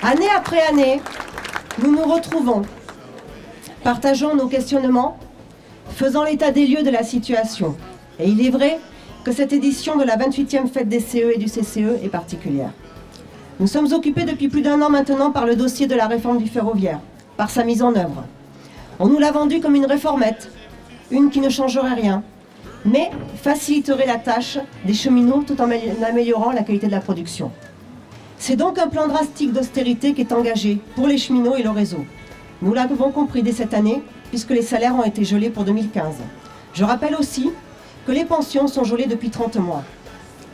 Année après année, nous nous retrouvons, partageons nos questionnements, faisant l'état des lieux de la situation. Et il est vrai que cette édition de la 28e fête des CE et du CCE est particulière. Nous sommes occupés depuis plus d'1 an maintenant par le dossier de la réforme du ferroviaire, par sa mise en œuvre. On nous l'a vendu comme une réformette, une qui ne changerait rien, mais faciliterait la tâche des cheminots tout en améliorant la qualité de la production. C'est donc un plan drastique d'austérité qui est engagé pour les cheminots et le réseau. Nous l'avons compris dès cette année, puisque les salaires ont été gelés pour 2015. Je rappelle aussi que les pensions sont gelées depuis 30 mois.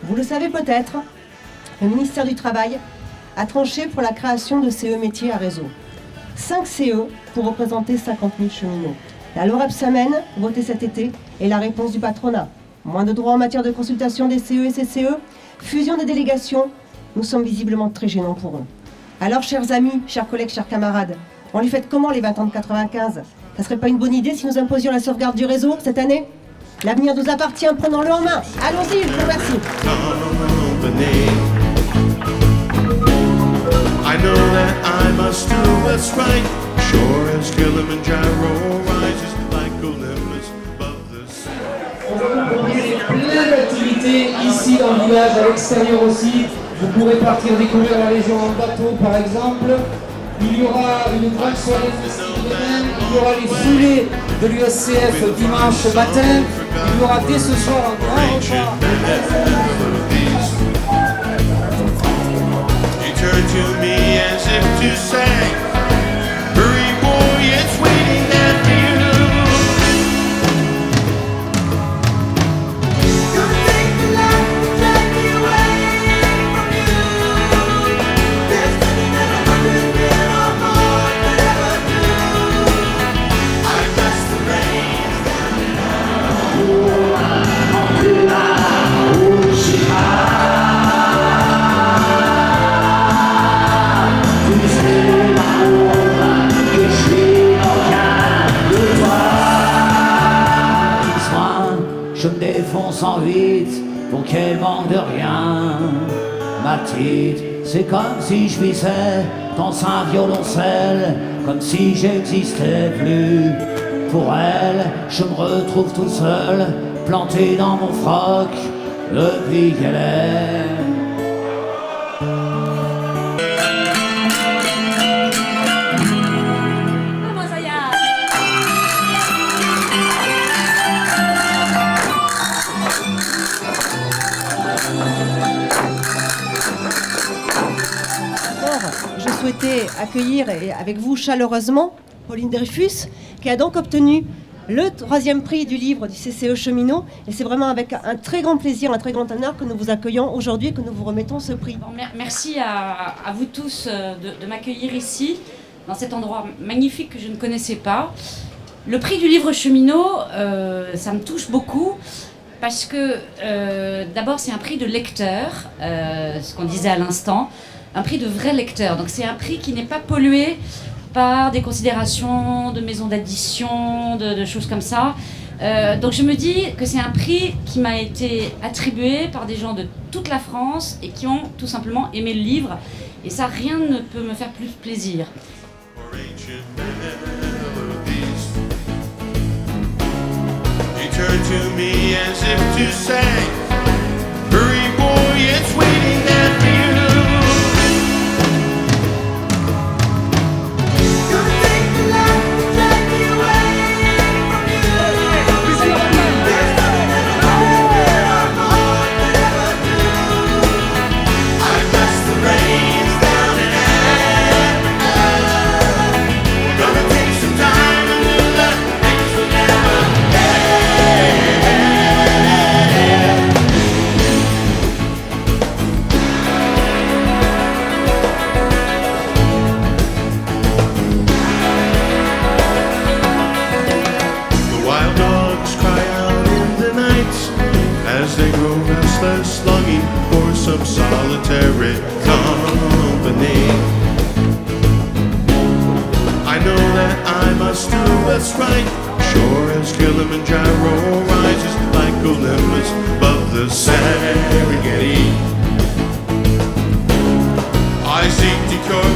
Vous le savez peut-être, le ministère du Travail a tranché pour la création de CE métiers à réseau. 5 CE pour représenter 50 000 cheminots. La loi Rebsamen, votée cet été, est la réponse du patronat. Moins de droits en matière de consultation des CE et CCE, fusion des délégations, nous sommes visiblement très gênants pour eux. Alors, chers amis, chers collègues, chers camarades, on les fête comment les 20 ans de 95 ? Ça serait pas une bonne idée si nous imposions la sauvegarde du réseau cette année ? L'avenir nous appartient, prenons-le en main. Allons-y, je vous remercie. I know that I must do what's right. Sure as Kilimanjaro rises like Olympus above the sea. On va vous proposer plein d'activités ici dans le village, à l'extérieur aussi. Vous pourrez partir découvrir la région en bateau par exemple. Il y aura une grande soirée festive demain. Il y aura les foulées de l'USCF dimanche matin. Il y aura dès ce soir un grand repas. Turn to me as if to say, hurry boy, it's waiting there for you. Gonna take the light and drag me away from you. There's nothing that 100 men or more could ever do. I press the reins down je me défonce en vite pour qu'elle manque de rien. Ma petite, c'est comme si je vissais dans un violoncelle, comme si j'existais plus. Pour elle, je me retrouve tout seul, planté dans mon froc, depuis qu'elle est. Je souhaitais accueillir avec vous chaleureusement Pauline Dreyfus, qui a donc obtenu le 3e prix du livre du CCE Cheminot. Et c'est vraiment avec un très grand plaisir, un très grand honneur que nous vous accueillons aujourd'hui et que nous vous remettons ce prix. Bon, merci à vous tous de m'accueillir ici, dans cet endroit magnifique que je ne connaissais pas. Le prix du livre Cheminot, ça me touche beaucoup. Parce que d'abord c'est un prix de lecteur, ce qu'on disait à l'instant, un prix de vrai lecteur. Donc c'est un prix qui n'est pas pollué par des considérations de maisons d'édition, de choses comme ça. Donc je me dis que c'est un prix qui m'a été attribué par des gens de toute la France et qui ont tout simplement aimé le livre. Et ça, rien ne peut me faire plus plaisir. Turn to me as if to say, hurry boy, it's waiting there for you. Gonna take the light and drag me away from you. There's nothing that 100 men or more could ever do. I press the reins down and out. Gonna take some time and do the things we never had. As they grow restless, longing for some solitary company. I know that I must do what's right. Sure as Kilimanjaro rises like Olympus above the Serengeti. I seek to cure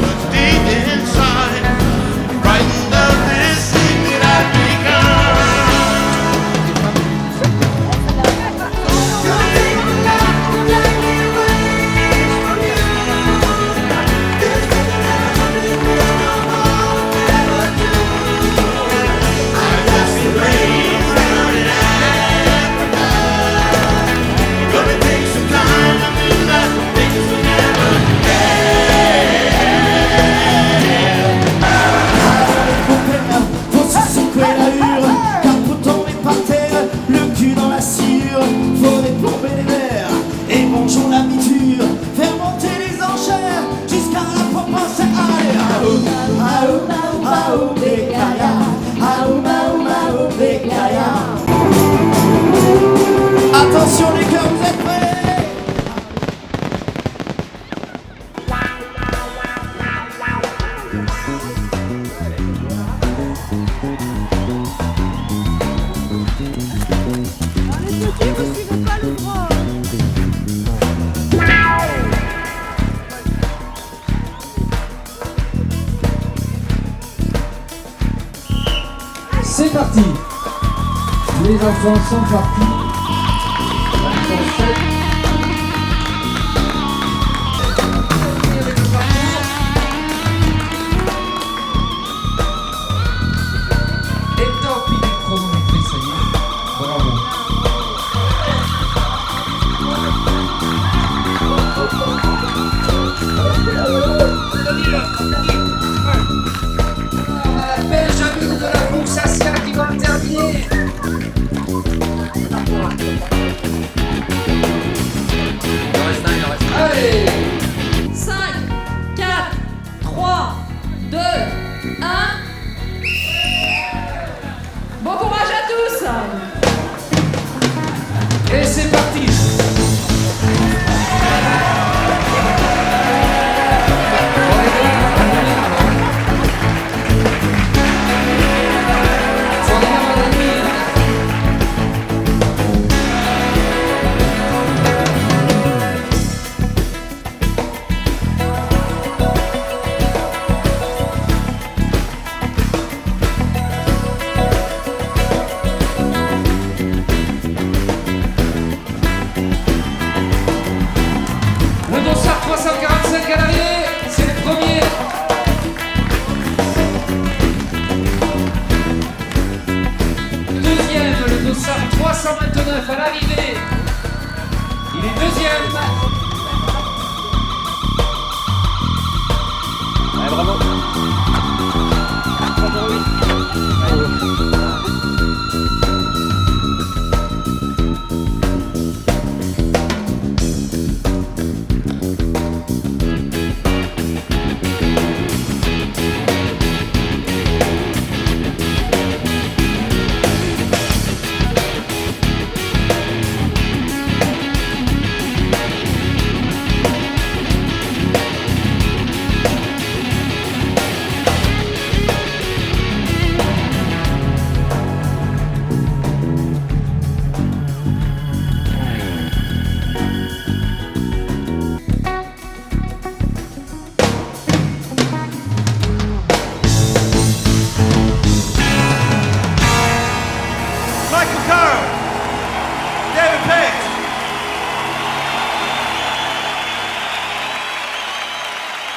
parti. Les enfants sont partis. Et tant pis, le chronomètre, ça y est. Bravo. On a la pêche amie de la Fouxassia qui va le terminer. Allez. 5, 4, 3, 2, 1. Bon courage à tous. Et c'est parti. Le dossard 345 à l'arrivée, c'est le premier. Deuxième, le dossard 329 à l'arrivée. Il est deuxième.